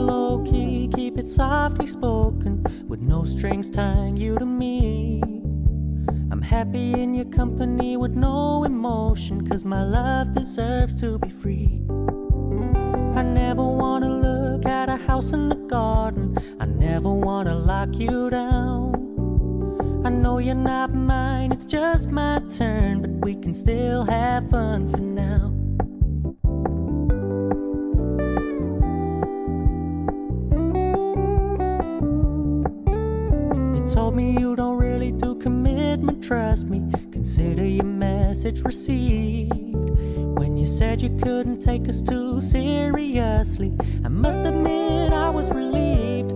low-key, keep it softly spoken, with no strings tying you to me. I'm happy in your company with no emotion, 'cause my love deserves to be free. I never wanna look at a house in the garden, I never wanna lock you down. I know you're not mine, it's just my turn, but we can still have fun for now. You told me you don't really do commitment, trust me, consider your message received. When you said you couldn't take us too seriously, I must admit I was relieved.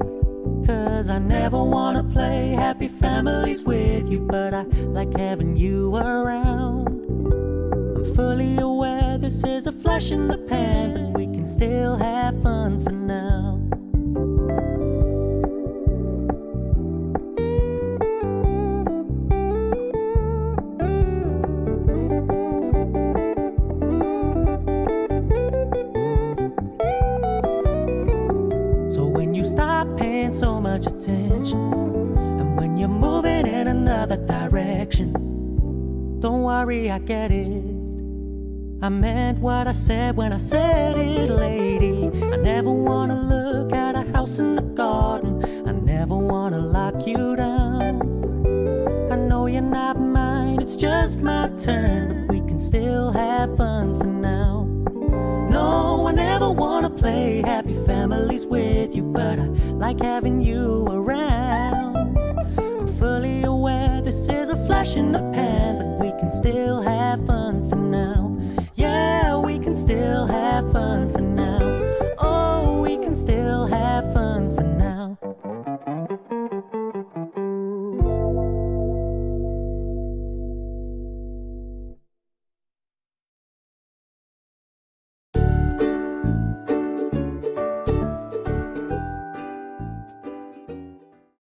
'Cause I never wanna play happy families with you, but I like having you around. I'm fully aware this is a flash in the pan, but we can still have fun for now. So when you stop paying so much attention, and when you're moving in another direction, don't worry, I get it. I meant what I said when I said it, lady. I never wanna look at a house in the garden, I never wanna lock you down. I know you're not mine, it's just my turn, but we can still have fun for now. No, I never wanna play happy families with you, but I like having you around. I'm fully aware this is a flash in the pan, but we can still have fun for now. Yeah, we can still have fun for now. Oh, we can still have fun